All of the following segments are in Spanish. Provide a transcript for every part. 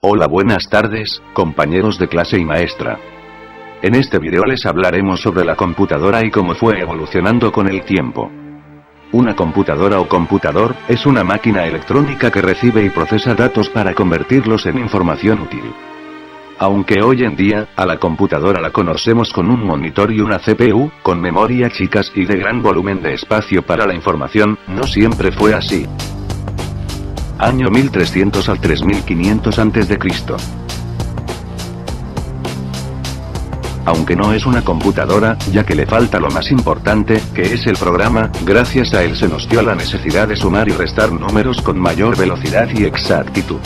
Hola, buenas tardes, compañeros de clase y maestra. En este video les hablaremos sobre la computadora y cómo fue evolucionando con el tiempo. Una computadora o computador es una máquina electrónica que recibe y procesa datos para convertirlos en información útil. Aunque hoy en día, a la computadora la conocemos con un monitor y una CPU, con memoria chicas y de gran volumen de espacio para la información, no siempre fue así. Año 1300 al 3500 a.C. Aunque no es una computadora, ya que le falta lo más importante, que es el programa, gracias a él se nos dio la necesidad de sumar y restar números con mayor velocidad y exactitud.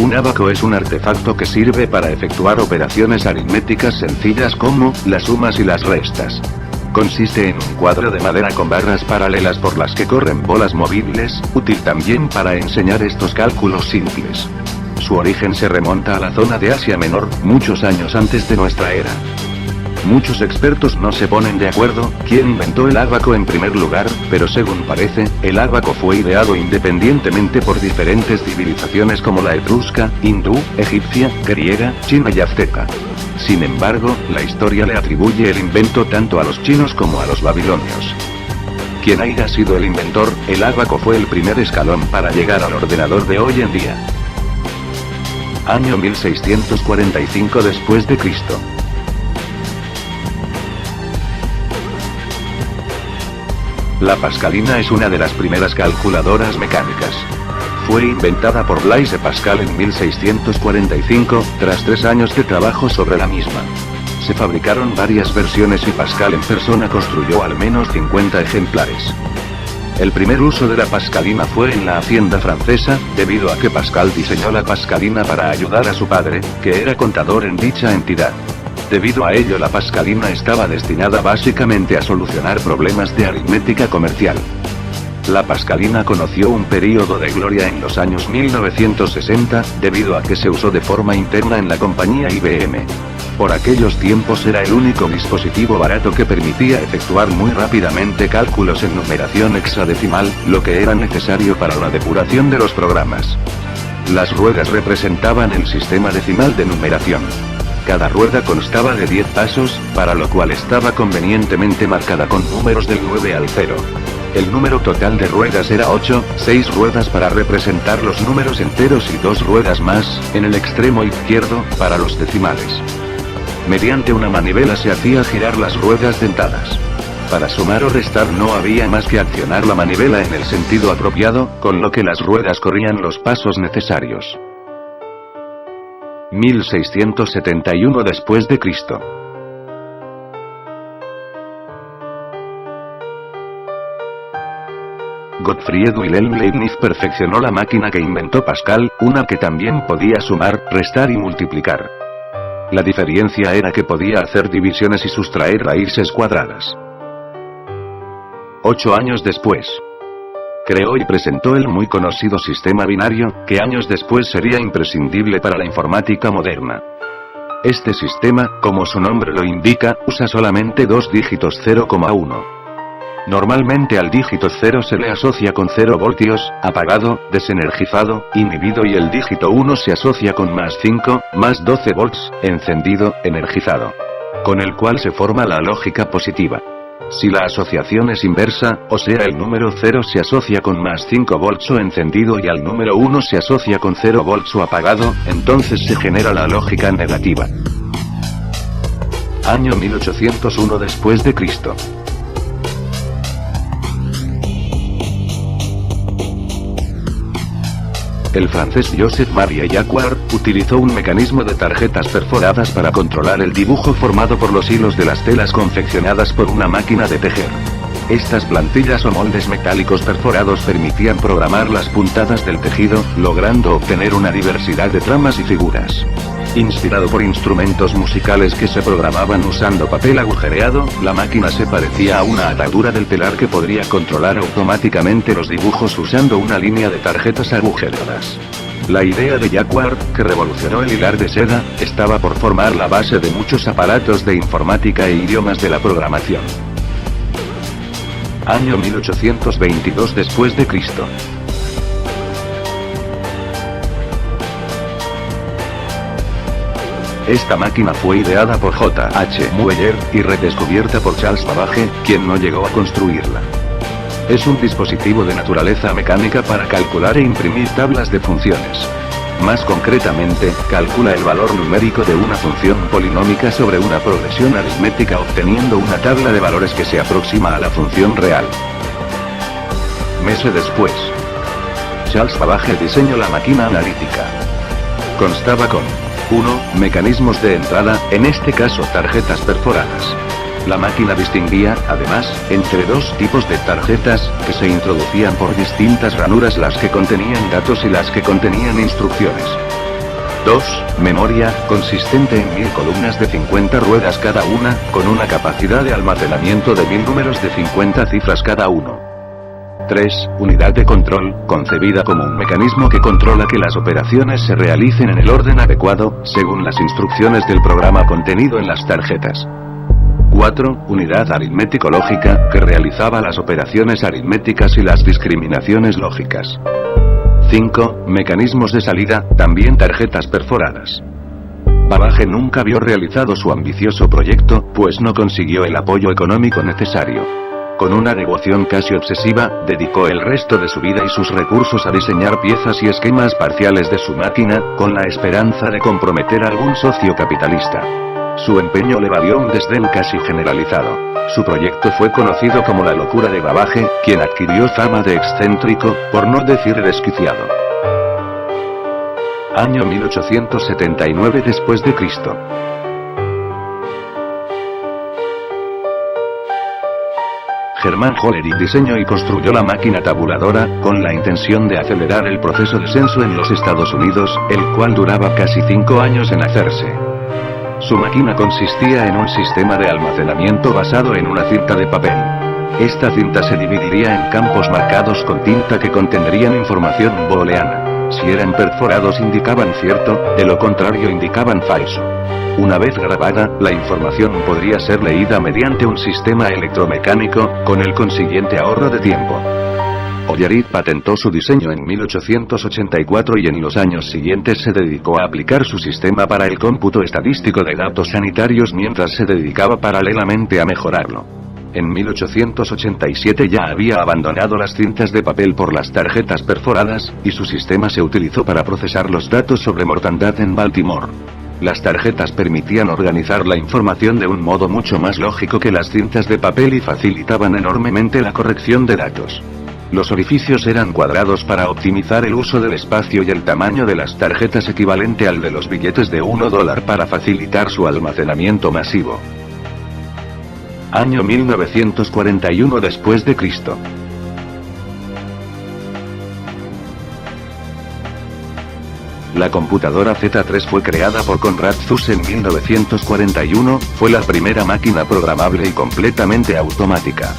Un ábaco es un artefacto que sirve para efectuar operaciones aritméticas sencillas como las sumas y las restas. Consiste en un cuadro de madera con barras paralelas por las que corren bolas movibles, útil también para enseñar estos cálculos simples. Su origen se remonta a la zona de Asia Menor, muchos años antes de nuestra era. Muchos expertos no se ponen de acuerdo quién inventó el ábaco en primer lugar, pero según parece, el ábaco fue ideado independientemente por diferentes civilizaciones como la etrusca, hindú, egipcia, griega, china y azteca. Sin embargo, la historia le atribuye el invento tanto a los chinos como a los babilonios. Quien haya sido el inventor, el ábaco fue el primer escalón para llegar al ordenador de hoy en día. Año 1645 después de Cristo. La Pascalina es una de las primeras calculadoras mecánicas. Fue inventada por Blaise Pascal en 1645, tras 3 años de trabajo sobre la misma. Se fabricaron varias versiones y Pascal en persona construyó al menos 50 ejemplares. El primer uso de la Pascalina fue en la hacienda francesa, debido a que Pascal diseñó la Pascalina para ayudar a su padre, que era contador en dicha entidad. Debido a ello, la Pascalina estaba destinada básicamente a solucionar problemas de aritmética comercial. La Pascalina conoció un período de gloria en los años 1960, debido a que se usó de forma interna en la compañía IBM. Por aquellos tiempos era el único dispositivo barato que permitía efectuar muy rápidamente cálculos en numeración hexadecimal, lo que era necesario para la depuración de los programas. Las ruedas representaban el sistema decimal de numeración. Cada rueda constaba de 10 pasos, para lo cual estaba convenientemente marcada con números del 9 al 0. El número total de ruedas era 8, 6 ruedas para representar los números enteros y 2 ruedas más, en el extremo izquierdo, para los decimales. Mediante una manivela se hacía girar las ruedas dentadas. Para sumar o restar no había más que accionar la manivela en el sentido apropiado, con lo que las ruedas corrían los pasos necesarios. 1671 después de Cristo. Gottfried Wilhelm Leibniz perfeccionó la máquina que inventó Pascal, una que también podía sumar, restar y multiplicar. La diferencia era que podía hacer divisiones y sustraer raíces cuadradas. 8 años después, creó y presentó el muy conocido sistema binario, que años después sería imprescindible para la informática moderna. Este sistema, como su nombre lo indica, usa solamente 2 dígitos 0,1. Normalmente al dígito 0 se le asocia con 0 voltios, apagado, desenergizado, inhibido, y el dígito 1 se asocia con más 5, más 12 volts, encendido, energizado. Con el cual se forma la lógica positiva. Si la asociación es inversa, o sea el número 0 se asocia con más 5 volts o encendido y al número 1 se asocia con 0 volts o apagado, entonces se genera la lógica negativa. Año 1801 después de Cristo. El francés Joseph-Marie Jacquard utilizó un mecanismo de tarjetas perforadas para controlar el dibujo formado por los hilos de las telas confeccionadas por una máquina de tejer. Estas plantillas o moldes metálicos perforados permitían programar las puntadas del tejido, logrando obtener una diversidad de tramas y figuras. Inspirado por instrumentos musicales que se programaban usando papel agujereado, la máquina se parecía a una atadura del telar que podría controlar automáticamente los dibujos usando una línea de tarjetas agujereadas. La idea de Jacquard, que revolucionó el hilar de seda, estaba por formar la base de muchos aparatos de informática e idiomas de la programación. Año 1822 después de Cristo. Esta máquina fue ideada por J. H. Mueller, y redescubierta por Charles Babbage, quien no llegó a construirla. Es un dispositivo de naturaleza mecánica para calcular e imprimir tablas de funciones. Más concretamente, calcula el valor numérico de una función polinómica sobre una progresión aritmética obteniendo una tabla de valores que se aproxima a la función real. Meses después, Charles Babbage diseñó la máquina analítica. Constaba con 1. Mecanismos de entrada, en este caso tarjetas perforadas. La máquina distinguía, además, entre dos tipos de tarjetas, que se introducían por distintas ranuras, las que contenían datos y las que contenían instrucciones. 2. Memoria, consistente en 1000 columnas de 50 ruedas cada una, con una capacidad de almacenamiento de 1000 números de 50 cifras cada uno. 3. Unidad de control, concebida como un mecanismo que controla que las operaciones se realicen en el orden adecuado, según las instrucciones del programa contenido en las tarjetas. 4. Unidad aritmético-lógica, que realizaba las operaciones aritméticas y las discriminaciones lógicas. 5. Mecanismos de salida, también tarjetas perforadas. Babbage nunca vio realizado su ambicioso proyecto, pues no consiguió el apoyo económico necesario. Con una devoción casi obsesiva, dedicó el resto de su vida y sus recursos a diseñar piezas y esquemas parciales de su máquina, con la esperanza de comprometer a algún socio capitalista. Su empeño le valió un desdén casi generalizado. Su proyecto fue conocido como la locura de Babbage, quien adquirió fama de excéntrico, por no decir desquiciado. Año 1879 después de Cristo. Hermann Hollerith diseñó y construyó la máquina tabuladora, con la intención de acelerar el proceso de censo en los Estados Unidos, el cual duraba casi 5 años en hacerse. Su máquina consistía en un sistema de almacenamiento basado en una cinta de papel. Esta cinta se dividiría en campos marcados con tinta que contendrían información booleana. Si eran perforados indicaban cierto, de lo contrario indicaban falso. Una vez grabada, la información podría ser leída mediante un sistema electromecánico, con el consiguiente ahorro de tiempo. Hollerith patentó su diseño en 1884 y en los años siguientes se dedicó a aplicar su sistema para el cómputo estadístico de datos sanitarios mientras se dedicaba paralelamente a mejorarlo. En 1887 ya había abandonado las cintas de papel por las tarjetas perforadas, y su sistema se utilizó para procesar los datos sobre mortandad en Baltimore. Las tarjetas permitían organizar la información de un modo mucho más lógico que las cintas de papel y facilitaban enormemente la corrección de datos. Los orificios eran cuadrados para optimizar el uso del espacio y el tamaño de las tarjetas equivalente al de los billetes de $1 para facilitar su almacenamiento masivo. Año 1941 después de Cristo. La computadora Z3 fue creada por Konrad Zuse en 1941, fue la primera máquina programable y completamente automática.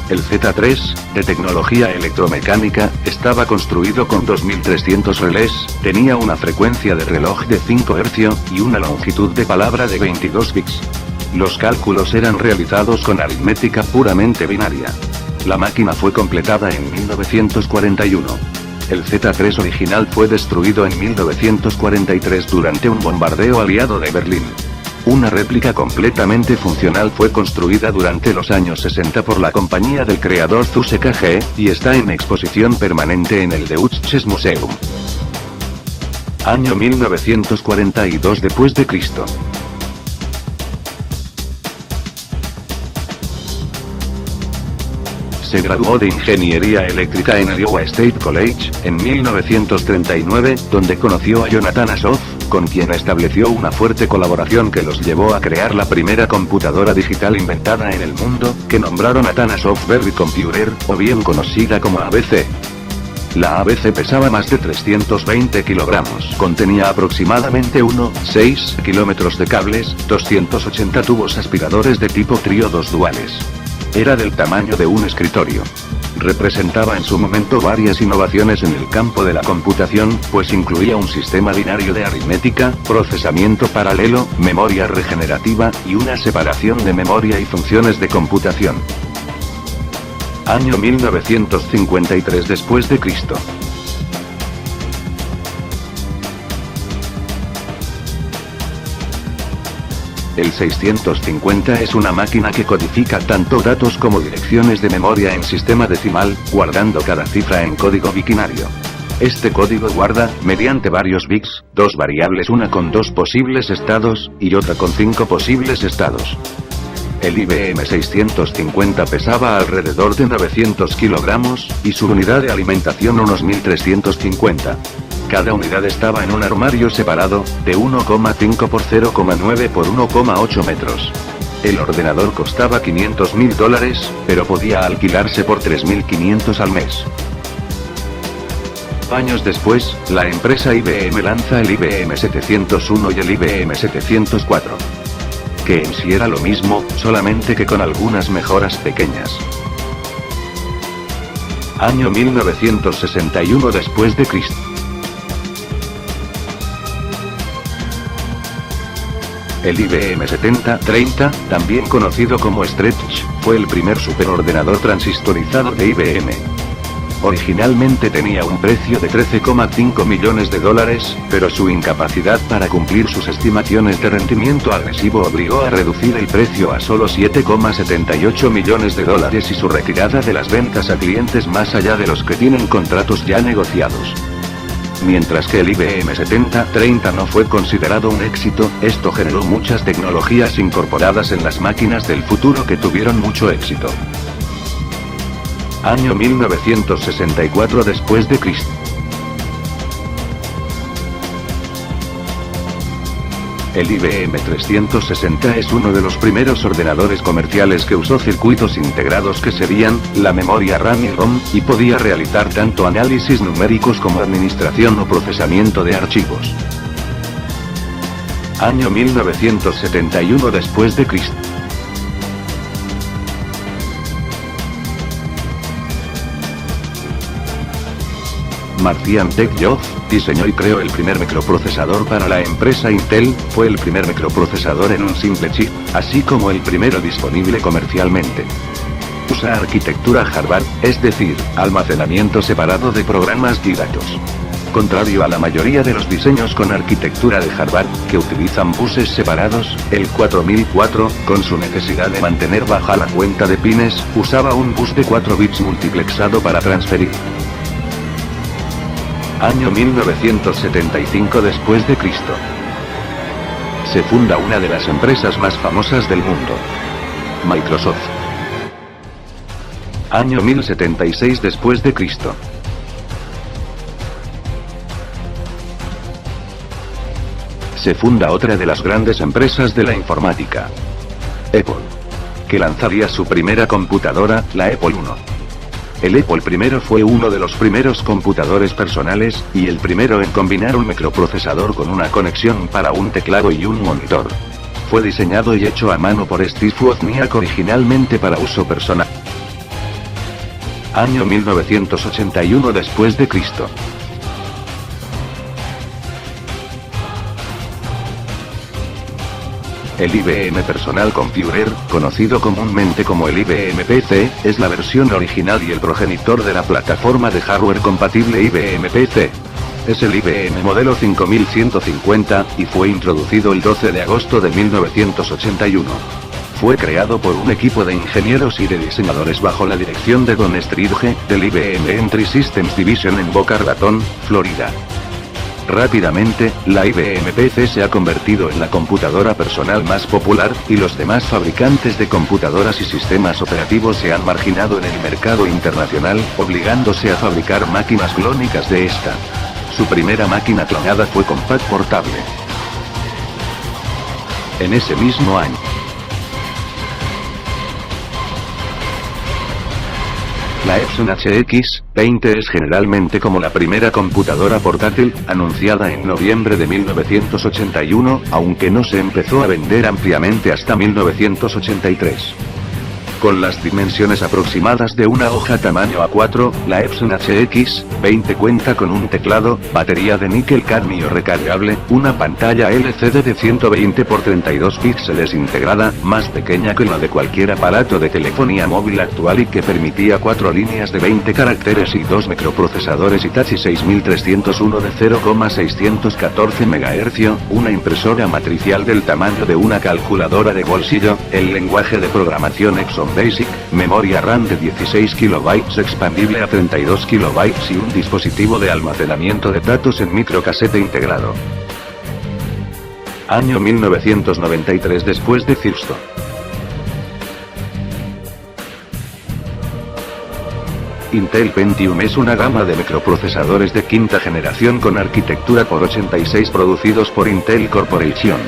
El Z3, de tecnología electromecánica, estaba construido con 2300 relés, tenía una frecuencia de reloj de 5 Hz, y una longitud de palabra de 22 bits. Los cálculos eran realizados con aritmética puramente binaria. La máquina fue completada en 1941. El Z3 original fue destruido en 1943 durante un bombardeo aliado de Berlín. Una réplica completamente funcional fue construida durante los años 60 por la compañía del creador Zuse KG, y está en exposición permanente en el Deutsches Museum. Año 1942 después de Cristo. Se graduó de Ingeniería Eléctrica en el Iowa State College, en 1939, donde conoció a Jonathan Asoff, con quien estableció una fuerte colaboración que los llevó a crear la primera computadora digital inventada en el mundo, que nombraron Atanasoff Berry Computer, o bien conocida como ABC. La ABC pesaba más de 320 kilogramos, contenía aproximadamente 1,6 kilómetros de cables, 280 tubos aspiradores de tipo tríodos duales. Era del tamaño de un escritorio. Representaba en su momento varias innovaciones en el campo de la computación, pues incluía un sistema binario de aritmética, procesamiento paralelo, memoria regenerativa, y una separación de memoria y funciones de computación. Año 1953 después de Cristo. El 650 es una máquina que codifica tanto datos como direcciones de memoria en sistema decimal, guardando cada cifra en código binario. Este código guarda, mediante varios bits, dos variables, una con 2 posibles estados, y otra con 5 posibles estados. El IBM 650 pesaba alrededor de 900 kilogramos, y su unidad de alimentación unos 1350. Cada unidad estaba en un armario separado, de 1,5 por 0,9 por 1,8 metros. El ordenador costaba $500.000, pero podía alquilarse por $3.500 al mes. Años después, la empresa IBM lanza el IBM 701 y el IBM 704. Que en sí era lo mismo, solamente que con algunas mejoras pequeñas. Año 1961 después de Cristo. El IBM 7030, también conocido como Stretch, fue el primer superordenador transistorizado de IBM. Originalmente tenía un precio de $13,5 millones, pero su incapacidad para cumplir sus estimaciones de rendimiento agresivo obligó a reducir el precio a solo $7,78 millones y su retirada de las ventas a clientes más allá de los que tienen contratos ya negociados. Mientras que el IBM 7030 no fue considerado un éxito, esto generó muchas tecnologías incorporadas en las máquinas del futuro que tuvieron mucho éxito. Año 1964 después de Cristo. El IBM 360 es uno de los primeros ordenadores comerciales que usó circuitos integrados que serían la memoria RAM y ROM, y podía realizar tanto análisis numéricos como administración o procesamiento de archivos. Año 1971 después de Cristo. Marcian Tech-Job diseñó y creó el primer microprocesador para la empresa Intel, fue el primer microprocesador en un simple chip, así como el primero disponible comercialmente. Usa arquitectura Harvard, es decir, almacenamiento separado de programas y datos. Contrario a la mayoría de los diseños con arquitectura de Harvard, que utilizan buses separados, el 4004, con su necesidad de mantener baja la cuenta de pines, usaba un bus de 4 bits multiplexado para transferir. Año 1975 después de Cristo. Se funda una de las empresas más famosas del mundo. Microsoft. Año 1076 después de Cristo. Se funda otra de las grandes empresas de la informática. Apple. Que lanzaría su primera computadora, la Apple I. El Apple I fue uno de los primeros computadores personales, y el primero en combinar un microprocesador con una conexión para un teclado y un monitor. Fue diseñado y hecho a mano por Steve Wozniak originalmente para uso personal. Año 1981 después de Cristo. El IBM Personal Computer, conocido comúnmente como el IBM PC, es la versión original y el progenitor de la plataforma de hardware compatible IBM PC. Es el IBM modelo 5150, y fue introducido el 12 de agosto de 1981. Fue creado por un equipo de ingenieros y de diseñadores bajo la dirección de Don Stridge, del IBM Entry Systems Division en Boca Raton, Florida. Rápidamente, la IBM PC se ha convertido en la computadora personal más popular, y los demás fabricantes de computadoras y sistemas operativos se han marginado en el mercado internacional, obligándose a fabricar máquinas clónicas de esta. Su primera máquina clonada fue Compaq Portable. En ese mismo año. La Epson HX20 es generalmente como la primera computadora portátil, anunciada en noviembre de 1981, aunque no se empezó a vender ampliamente hasta 1983. Con las dimensiones aproximadas de una hoja tamaño A4, la Epson HX20 cuenta con un teclado, batería de níquel cadmio recargable, una pantalla LCD de 120 x 32 píxeles integrada, más pequeña que la de cualquier aparato de telefonía móvil actual y que permitía 4 líneas de 20 caracteres y 2 microprocesadores Hitachi 6301 de 0,614 MHz, una impresora matricial del tamaño de una calculadora de bolsillo, el lenguaje de programación Epson Basic, memoria RAM de 16 KB expandible a 32 KB y un dispositivo de almacenamiento de datos en microcasete integrado. Año 1993 después de Cristo. Intel Pentium es una gama de microprocesadores de quinta generación con arquitectura por 86 producidos por Intel Corporation.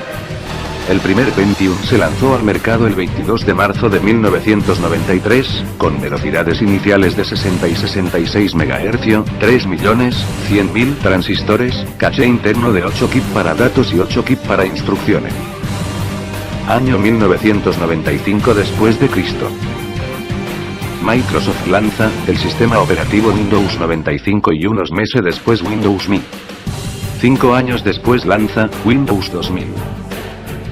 El primer Pentium se lanzó al mercado el 22 de marzo de 1993, con velocidades iniciales de 60 y 66 MHz, 3.100.000 transistores, caché interno de 8 KB para datos y 8 KB para instrucciones. Año 1995 después de Cristo. Microsoft lanza el sistema operativo Windows 95 y unos meses después Windows Me. 5 años después lanza Windows 2000.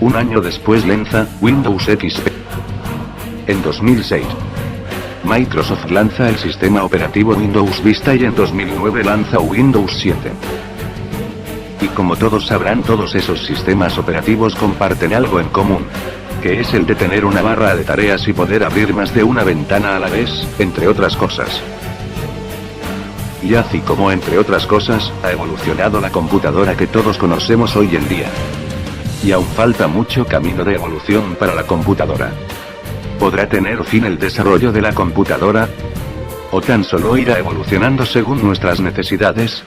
Un año después lanza Windows XP. En 2006, Microsoft lanza el sistema operativo Windows Vista y en 2009 lanza Windows 7. Y como todos sabrán, todos esos sistemas operativos comparten algo en común, que es el de tener una barra de tareas y poder abrir más de una ventana a la vez, entre otras cosas. Y así como entre otras cosas, ha evolucionado la computadora que todos conocemos hoy en día. Y aún falta mucho camino de evolución para la computadora. ¿Podrá tener fin el desarrollo de la computadora? ¿O tan solo irá evolucionando según nuestras necesidades?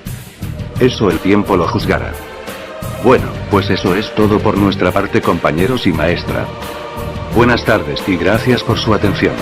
Eso el tiempo lo juzgará. Bueno, pues eso es todo por nuestra parte, compañeros y maestra. Buenas tardes y gracias por su atención.